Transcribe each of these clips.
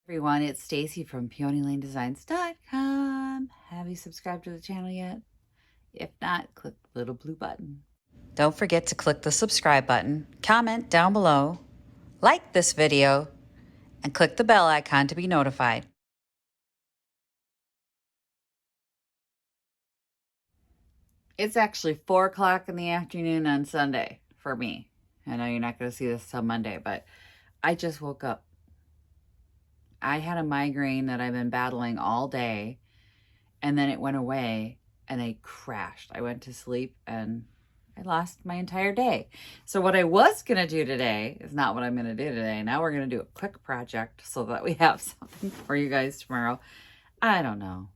Everyone, it's Stacy from PeonyLaneDesigns.com. Have you subscribed to the channel yet? If not, click the little blue button. Don't forget to click the subscribe button, comment down below, like this video, and click the bell icon to be notified. It's actually 4 o'clock in the afternoon on Sunday for me. I know you're not going to see this till Monday, but I just woke up. I had a migraine that I've been battling all day, and then it went away and I crashed. I went to sleep and I lost my entire day. So what I was going to do today is not what I'm going to do today. Now we're going to do a quick project so that we have something for you guys tomorrow. I don't know.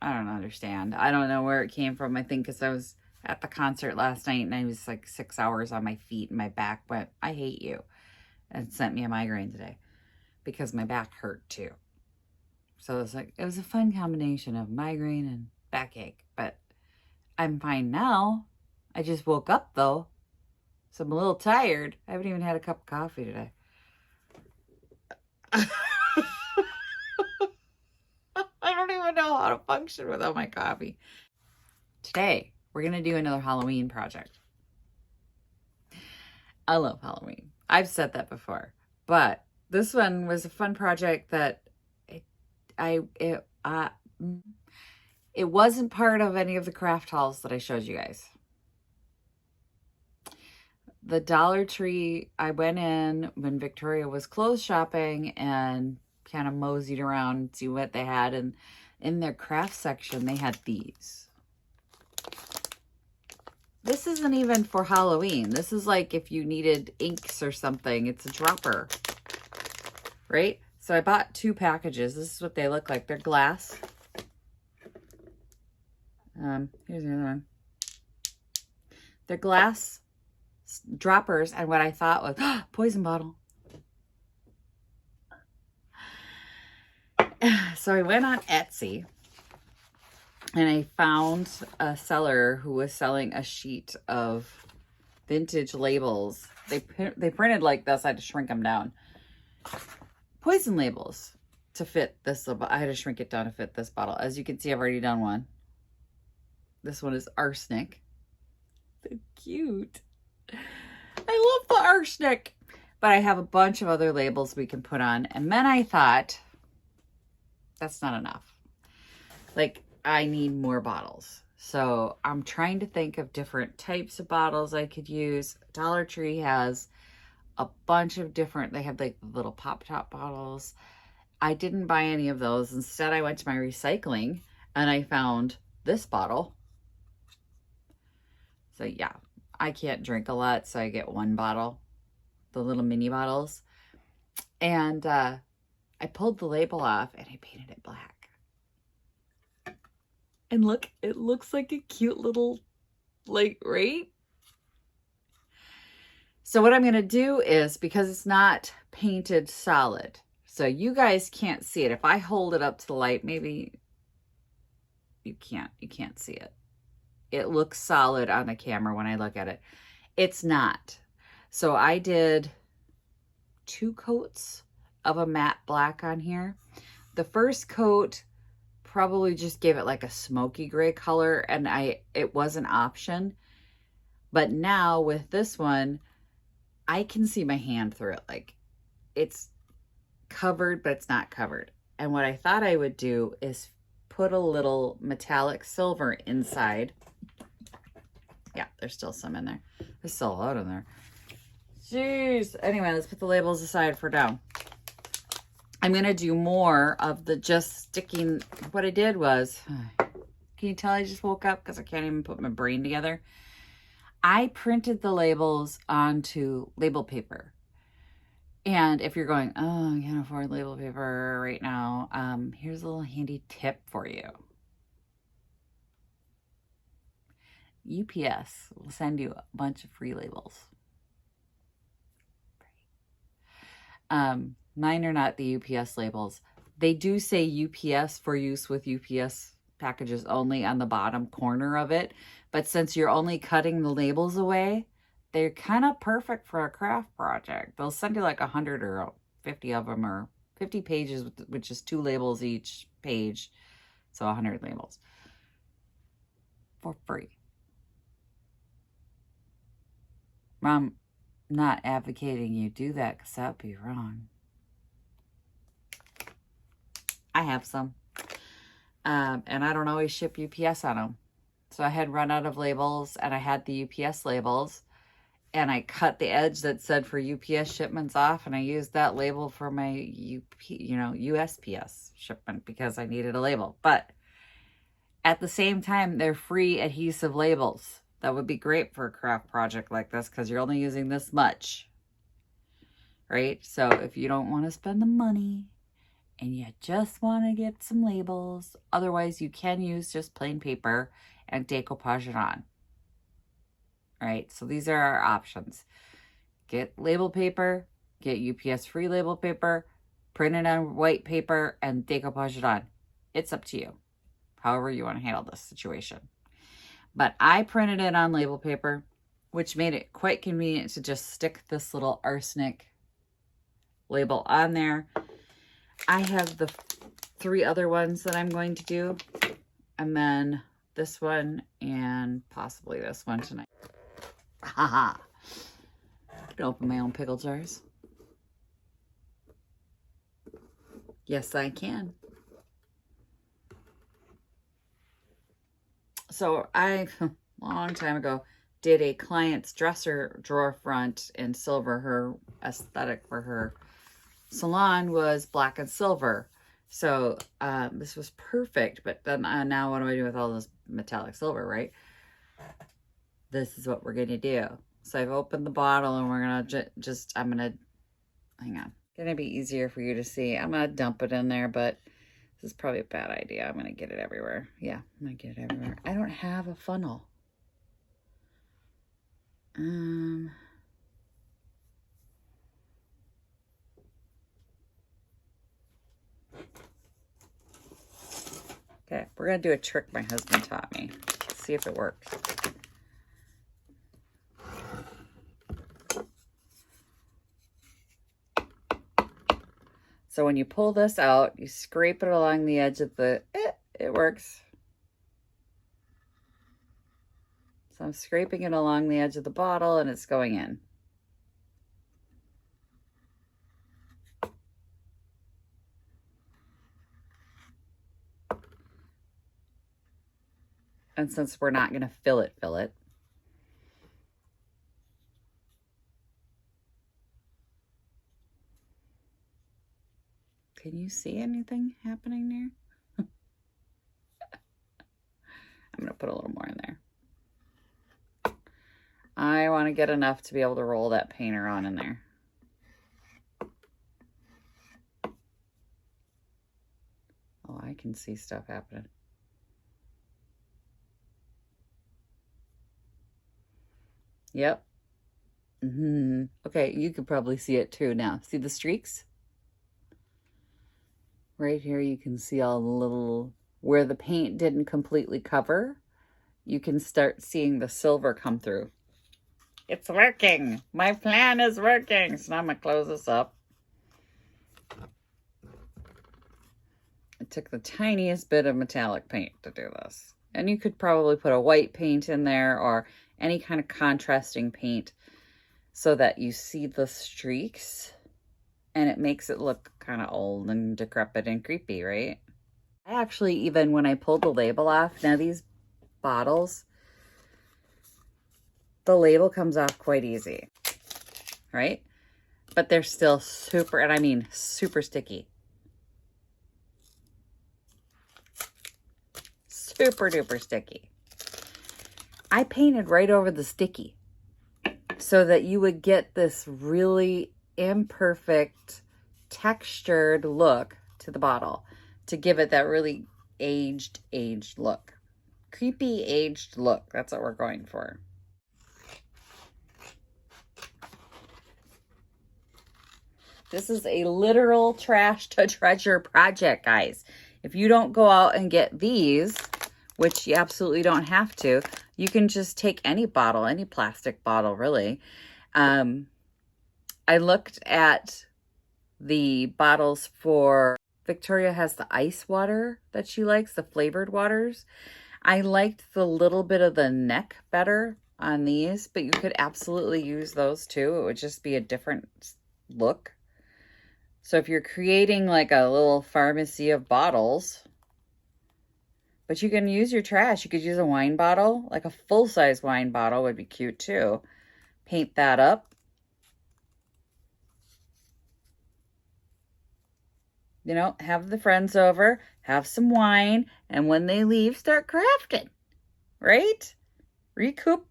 I don't understand. I don't know where it came from. I think because I was at the concert last night and I was like 6 hours on my feet and my back went, I hate you, and sent me a migraine today because my back hurt too. So it was a fun combination of migraine and backache, but I'm fine now. I just woke up though, so I'm a little tired. I haven't even had a cup of coffee today. I don't even know how to function without my coffee. Today, we're going to do another Halloween project. I love Halloween. I've said that before, but this one was a fun project that it wasn't part of any of the craft hauls that I showed you guys. The Dollar Tree, I went in when Victoria was clothes shopping and kind of moseyed around and see what they had. And in their craft section, they had these. This isn't even for Halloween. This is like if you needed inks or something. It's a dropper, right? So I bought 2 packages. This is what they look like. They're glass. Here's the other one. They're glass droppers, and what I thought was poison bottle. So I went on Etsy and I found a seller who was selling a sheet of vintage labels. They printed like this. I had to shrink them down. Poison labels to fit this. I had to shrink it down to fit this bottle. As you can see, I've already done one. This one is arsenic. So cute. I love the arsenic. But I have a bunch of other labels we can put on. And then I thought, that's not enough. Like, I need more bottles. So I'm trying to think of different types of bottles I could use. Dollar Tree has a bunch of different, they have like little pop top bottles. I didn't buy any of those. Instead, I went to my recycling and I found this bottle. So yeah, I can't drink a lot, so I get 1 bottle, the little mini bottles. And I pulled the label off and I painted it black. And look, it looks like a cute little, like, right? So what I'm going to do is, because it's not painted solid, so you guys can't see it. If I hold it up to the light, maybe you can't see it. It looks solid on the camera when I look at it. It's not. So I did 2 coats of a matte black on here. The first coat probably just gave it like a smoky gray color, and it was an option. But now with this one, I can see my hand through it. Like, it's covered, but it's not covered. And what I thought I would do is put a little metallic silver inside. Yeah, there's still some in there. There's still a lot in there. Jeez. Anyway, let's put the labels aside for now. I'm going to do more of the just sticking. What I did was, can you tell I just woke up because I can't even put my brain together? I printed the labels onto label paper. And if you're going, oh, I can't afford label paper right now, here's a little handy tip for you. UPS will send you a bunch of free labels. Mine are not the UPS labels. They do say UPS for use with UPS packages only on the bottom corner of it. But since you're only cutting the labels away, they're kind of perfect for a craft project. They'll send you like 100 or 50 of them or 50 pages, which is 2 labels each page. So 100 labels for free. Mom, not advocating you do that because that would be wrong. I have some. And I don't always ship UPS on them. So I had run out of labels and I had the UPS labels. And I cut the edge that said for UPS shipments off, and I used that label for my USPS shipment because I needed a label. But at the same time, they're free adhesive labels. That would be great for a craft project like this because you're only using this much, right? So if you don't want to spend the money and you just want to get some labels, otherwise you can use just plain paper and decoupage it on. Right, so these are our options. Get label paper, get UPS free label paper, print it on white paper, and decoupage it on. It's up to you, however you want to handle this situation. But I printed it on label paper, which made it quite convenient to just stick this little arsenic label on there. I have the 3 other ones that I'm going to do, and then this one and possibly this one tonight. Haha. I can open my own pickle jars. Yes, I can. So I, a long time ago, did a client's dresser drawer front in silver. Her aesthetic for her salon was black and silver. So this was perfect. But then now what do I do with all this metallic silver, right? This is what we're going to do. So I've opened the bottle and we're going to hang on. It's going to be easier for you to see. I'm going to dump it in there, but this is probably a bad idea. I'm going to get it everywhere. Yeah, I'm going to get it everywhere. I don't have a funnel. Okay, we're going to do a trick my husband taught me. See if it works. So when you pull this out, you scrape it along the edge of the, it works. So I'm scraping it along the edge of the bottle and it's going in. And since we're not going to fill it. Can you see anything happening there? I'm going to put a little more in there. I want to get enough to be able to roll that painter on in there. Oh, I can see stuff happening. Yep. Okay, you could probably see it too now. See the streaks? Right here you can see all the little, where the paint didn't completely cover, you can start seeing the silver come through. It's working. My plan is working. So now I'm going to close this up. I took the tiniest bit of metallic paint to do this. And you could probably put a white paint in there or any kind of contrasting paint so that you see the streaks and it makes it look kind of old and decrepit and creepy, right? I actually, even when I pulled the label off, now these bottles, the label comes off quite easy, right? But they're still super, and I mean super sticky. Super duper sticky. I painted right over the sticky so that you would get this really imperfect textured look to the bottle to give it that really aged look. Creepy aged look. That's what we're going for. This is a literal trash to treasure project, guys. If you don't go out and get these, which you absolutely don't have to, you can just take any bottle, any plastic bottle, really. I looked at the bottles for Victoria has the ice water that she likes, the flavored waters. I liked the little bit of the neck better on these, but you could absolutely use those too. It would just be a different look. So if you're creating like a little pharmacy of bottles, but you can use your trash. You could use a wine bottle, like a full-size wine bottle would be cute too. Paint that up. You know, have the friends over, have some wine, and when they leave, start crafting, right? Recoup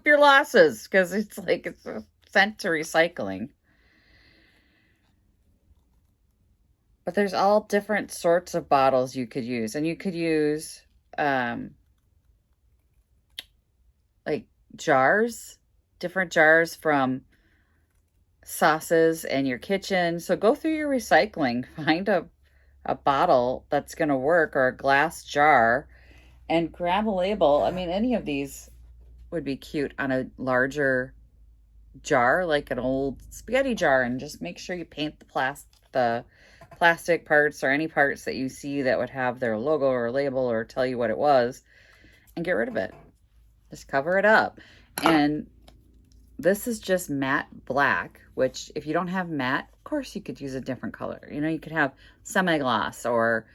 your losses, because it's like it's sent to recycling. But there's all different sorts of bottles you could use. And you could use like jars, different jars from sauces in your kitchen. So go through your recycling, find a bottle that's going to work, or a glass jar, and grab a label. I mean, any of these would be cute on a larger jar, like an old spaghetti jar, and just make sure you paint the plastic parts or any parts that you see that would have their logo or label or tell you what it was, and get rid of it. Just cover it up. And this is just matte black, which if you don't have matte, of course you could use a different color. You know, you could have semi-gloss or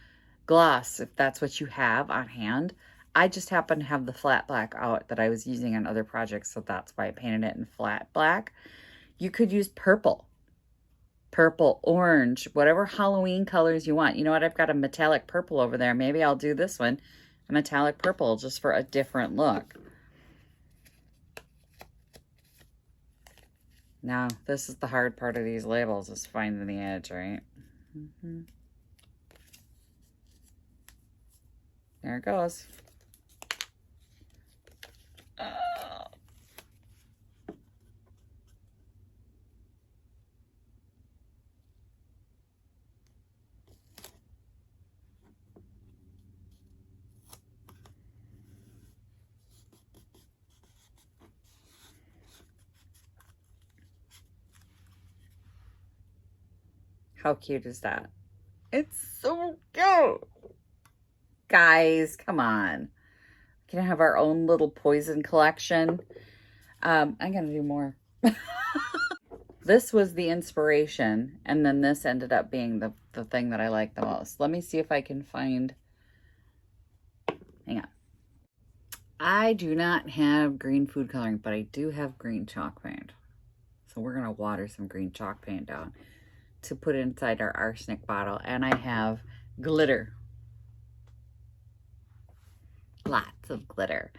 gloss if that's what you have on hand. I just happen to have the flat black out that I was using on other projects, so that's why I painted it in flat black. You could use purple, orange, whatever Halloween colors you want. You know what? I've got a metallic purple over there. Maybe I'll do this one, a metallic purple, just for a different look. Now, this is the hard part of these labels, is finding the edge, right? There it goes. How cute is that? It's so cute. Guys, come on. We can have our own little poison collection. I'm going to do more. This was the inspiration, and then this ended up being the thing that I like the most. Let me see if I can find... Hang on. I do not have green food coloring, but I do have green chalk paint. So we're going to water some green chalk paint down to put inside our arsenic bottle. And I have glitter. Lots of glitter.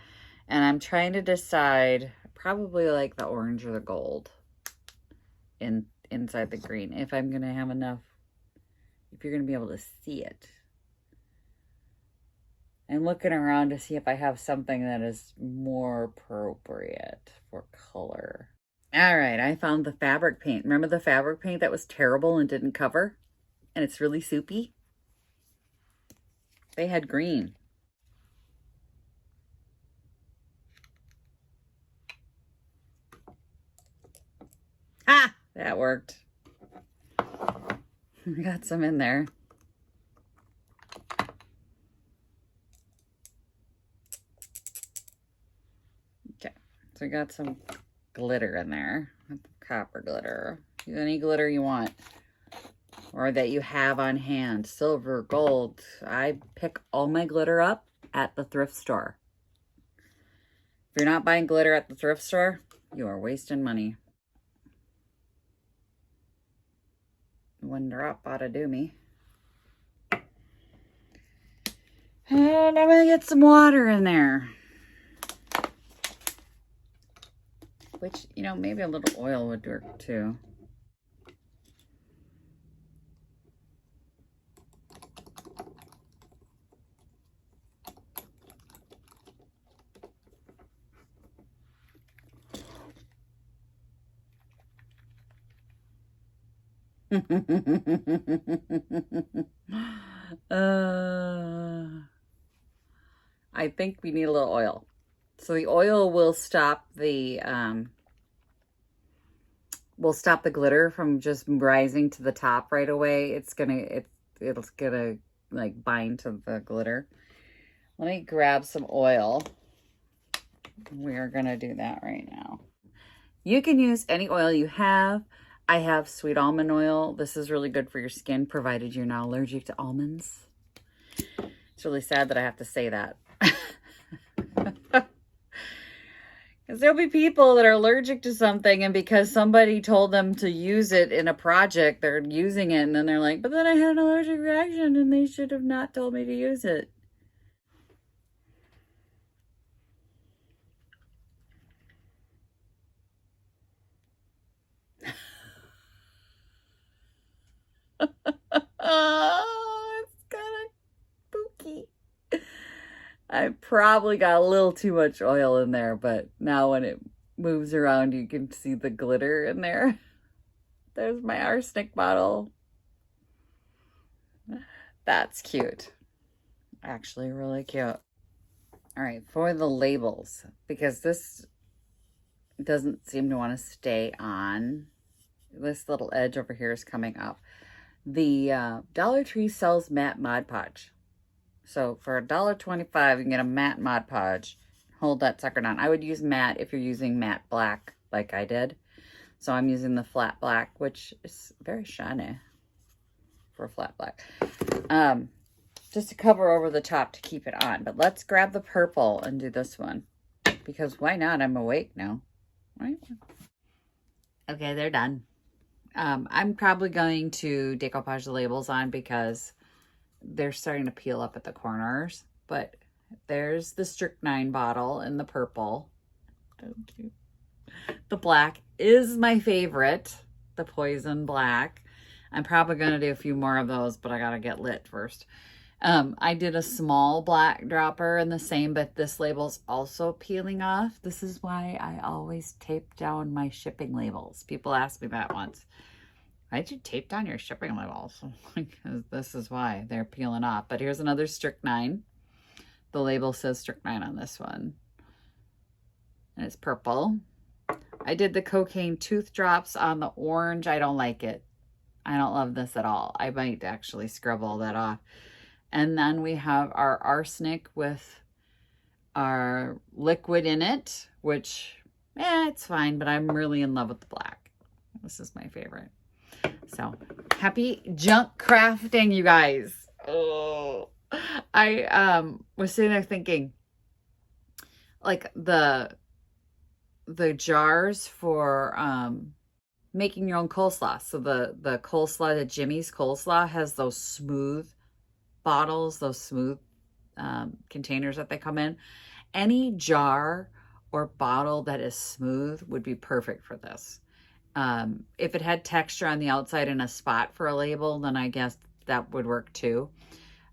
And I'm trying to decide, probably like the orange or the gold inside the green, if I'm going to have enough, if you're going to be able to see it. And looking around to see if I have something that is more appropriate for color. All right, I found the fabric paint. Remember the fabric paint that was terrible and didn't cover? And it's really soupy? They had green. Ah, that worked. I got some in there. Okay, so I got some glitter in there. Copper glitter. Use any glitter you want, or that you have on hand. Silver, gold. I pick all my glitter up at the thrift store. If you're not buying glitter at the thrift store, you are wasting money. One drop ought to do me. And I'm gonna get some water in there. Which, you know, maybe a little oil would work too. I think we need a little oil. So the oil will stop the will stop the glitter from just rising to the top right away. It's gonna like bind to the glitter. Let me grab some oil. We are gonna do that right now. You can use any oil you have. I have sweet almond oil. This is really good for your skin, provided you're not allergic to almonds. It's really sad that I have to say that. Because there'll be people that are allergic to something, and because somebody told them to use it in a project, they're using it, and then they're like, but then I had an allergic reaction, and they should have not told me to use it. Oh, it's kind of spooky. I probably got a little too much oil in there, but now when it moves around, you can see the glitter in there. There's my arsenic bottle. That's cute. Actually, really cute. All right, for the labels, because this doesn't seem to want to stay on. This little edge over here is coming up. The Dollar Tree sells matte Mod Podge. So for $1.25, you can get a matte Mod Podge. Hold that sucker down. I would use matte if you're using matte black like I did. So I'm using the flat black, which is very shiny for flat black. Just to cover over the top to keep it on. But let's grab the purple and do this one. Because why not? I'm awake now. Right? Okay, they're done. I'm probably going to decoupage the labels on because they're starting to peel up at the corners. But there's the strychnine bottle in the purple. The black is my favorite, the poison black. I'm probably going to do a few more of those, but I got to get lit first. I did a small black dropper in the same, but this label's also peeling off. This is why I always tape down my shipping labels. People asked me that once. Why'd you tape down your shipping labels? Because this is why they're peeling off. But here's another strychnine. The label says strychnine on this one. And it's purple. I did the cocaine tooth drops on the orange. I don't like it. I don't love this at all. I might actually scrub all that off. And then we have our arsenic with our liquid in it, which, it's fine, but I'm really in love with the black. This is my favorite. So, happy junk crafting, you guys. Oh, I was sitting there thinking, like the jars for making your own coleslaw. So the coleslaw, the Jimmy's coleslaw has those smooth bottles, those smooth containers that they come in. Any jar or bottle that is smooth would be perfect for this. If it had texture on the outside and a spot for a label, then I guess that would work too.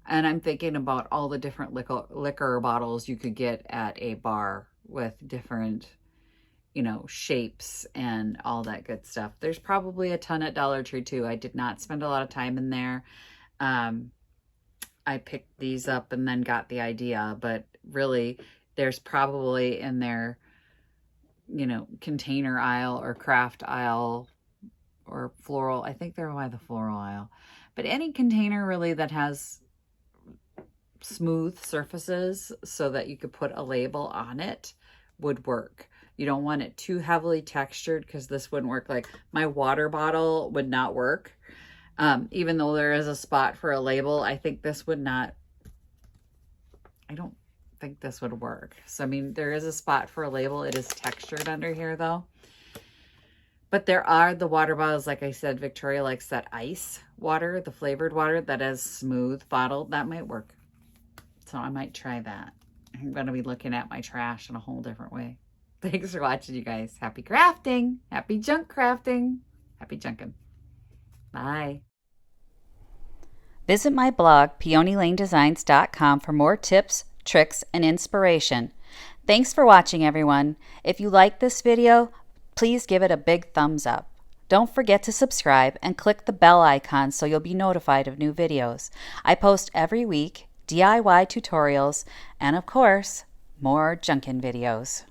And I'm thinking about all the different liquor bottles you could get at a bar with different, shapes and all that good stuff. There's probably a ton at Dollar Tree too. I did not spend a lot of time in there. I picked these up and then got the idea, but really there's probably in their, container aisle or craft aisle or floral. I think they're by the floral aisle, but any container really that has smooth surfaces so that you could put a label on it would work. You don't want it too heavily textured because this wouldn't work. Like my water bottle would not work. Even though there is a spot for a label, I think this would not, I don't think this would work. So, I mean, there is a spot for a label. It is textured under here though. But there are the water bottles, like I said, Victoria likes that ice water, the flavored water that is smooth bottle. That might work. So I might try that. I'm going to be looking at my trash in a whole different way. Thanks for watching, you guys. Happy crafting. Happy junk crafting. Happy junking. Bye. Visit my blog, peonylanedesigns.com, for more tips, tricks, and inspiration. Thanks for watching, everyone. If you like this video, please give it a big thumbs up. Don't forget to subscribe and click the bell icon so you'll be notified of new videos. I post every week DIY tutorials and, of course, more junkin' videos.